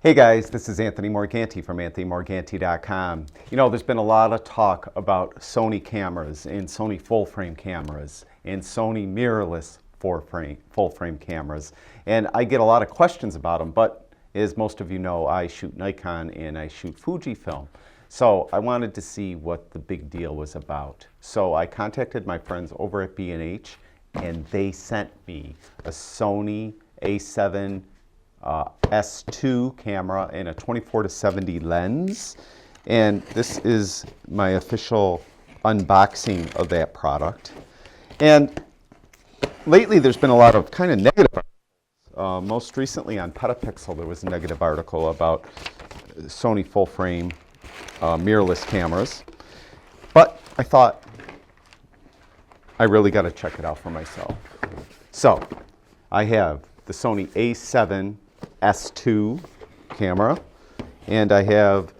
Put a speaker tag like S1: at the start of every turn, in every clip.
S1: Hey guys, this is Anthony Morganti from anthonymorganti.com. You know, there's been a lot of talk about Sony cameras and Sony full-frame cameras and Sony mirrorless full-frame cameras. And I get a lot of questions about them, but as most of you know, I shoot Nikon and I shoot Fujifilm. So I wanted to see what the big deal was about. So I contacted my friends over at B&H and they sent me a Sony A7S II camera and a 24-70 lens, and this is my official unboxing of that product. And lately there's been a lot of kind of negative articles. Most recently on Petapixel there was a negative article about Sony full-frame mirrorless cameras, but I thought I really got to check it out for myself. So I have the Sony A7S II camera, and I have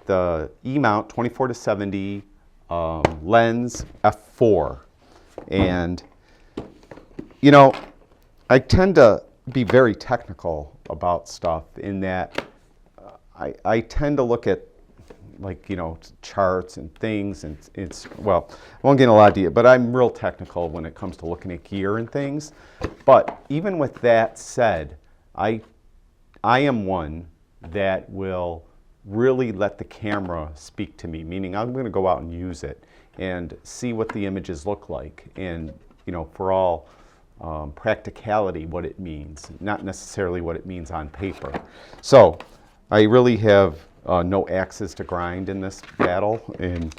S1: the E-mount 24-70 lens f4. And you know, I tend to be very technical about stuff in that I tend to look at, like, you know, charts and things, and it's, well, I won't get in a lot of detail, but I'm real technical when it comes to looking at gear and things. But even with that said, I am one that will really let the camera speak to me, meaning I'm going to go out and use it and see what the images look like, and, you know, for all practicality, what it means, not necessarily what it means on paper. So I really have no axes to grind in this battle, and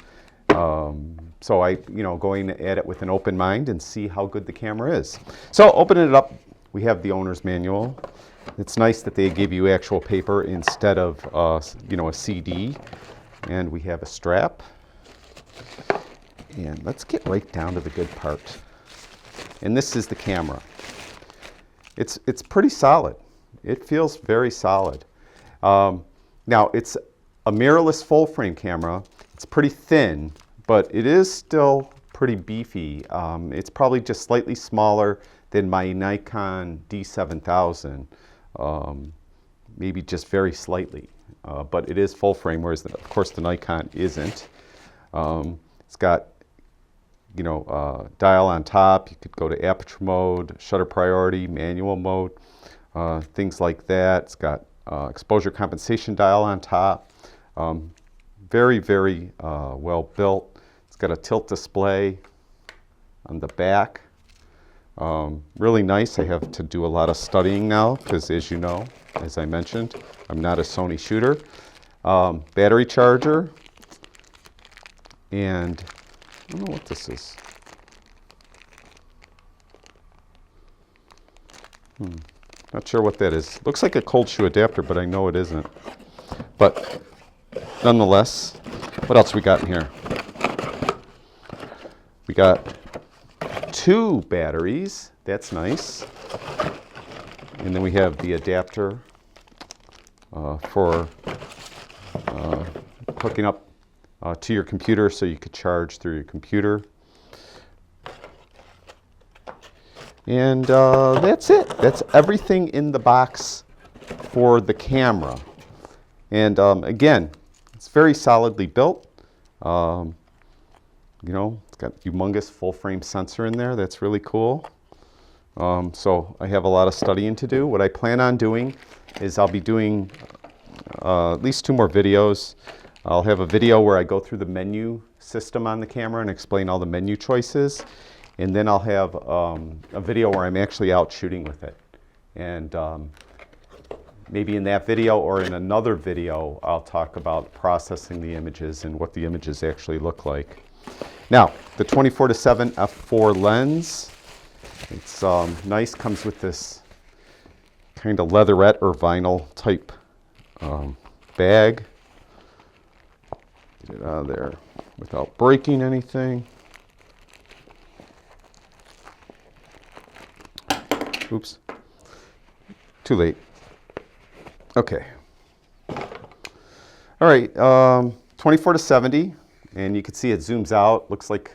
S1: so I, you know, going at it with an open mind and see how good the camera is. So opening it up, we have the owner's manual. It's nice that they give you actual paper instead of you know, a CD, and we have a strap. And let's get right down to the good part. And this is the camera. It's pretty solid. It feels very solid. Now, it's a mirrorless full-frame camera. It's pretty thin, but it is still pretty beefy. It's probably just slightly smaller than my Nikon D7000, maybe just very slightly. But it is full-frame, whereas, of course, the Nikon isn't. It's got, you know, dial on top. You could go to aperture mode, shutter priority, manual mode, things like that. It's got exposure compensation dial on top. Very, very well built. It's got a tilt display on the back. Really nice. I have to do a lot of studying now because, as you know, as I mentioned, I'm not a Sony shooter. Battery charger, and I don't know what this is. Not sure what that is. Looks like a cold shoe adapter, but I know it isn't. But nonetheless, what else we got in here? We got 2 batteries. That's nice. And then we have the adapter for hooking up to your computer so you could charge through your computer. And that's it. That's everything in the box for the camera. And again, it's very solidly built. You know, it's got a humongous full-frame sensor in there. That's really cool. So I have a lot of studying to do. What I plan on doing is I'll be doing at least 2 more videos. I'll have a video where I go through the menu system on the camera and explain all the menu choices. And then I'll have a video where I'm actually out shooting with it. And maybe in that video or in another video, I'll talk about processing the images and what the images actually look like. Now, the 24-7 f4 lens, it's nice, comes with this kind of leatherette or vinyl type bag. Get it out of there without breaking anything. Oops, too late. Okay. All right, 24-70, and you can see it zooms out. Looks like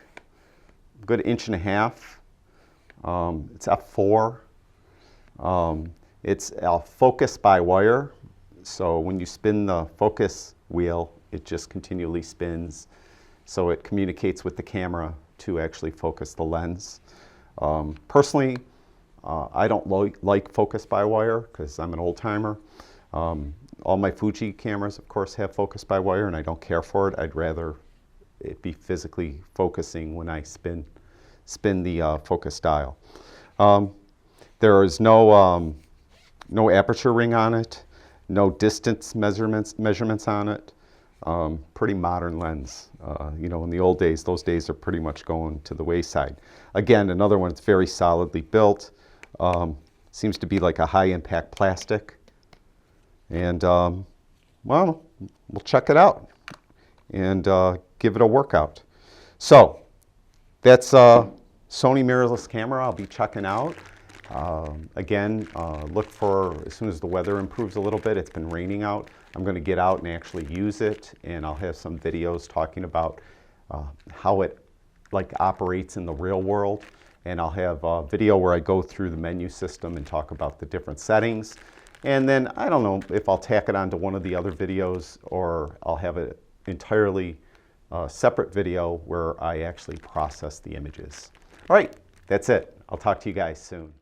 S1: a good 1.5 inches. It's f4. It's focus by wire, So when you spin the focus wheel, it just continually spins. So it communicates with the camera to actually focus the lens. Personally, I don't like focus by wire because I'm an old timer. All my Fuji cameras, of course, have focus by wire, and I don't care for it. I'd rather it be physically focusing when I spin the focus dial. There is no aperture ring on it, no distance measurements on it. Pretty modern lens. You know, in the old days, those days are pretty much going to the wayside. Again, another one that's very solidly built. Seems to be like a high impact plastic. And well, we'll check it out and give it a workout. So that's Sony mirrorless camera I'll be checking out. Again, look for, as soon as the weather improves a little bit, it's been raining out, I'm going to get out and actually use it, and I'll have some videos talking about how it operates in the real world, and I'll have a video where I go through the menu system and talk about the different settings. And then I don't know if I'll tack it onto one of the other videos, or I'll have an entirely separate video where I actually process the images. All right, that's it. I'll talk to you guys soon.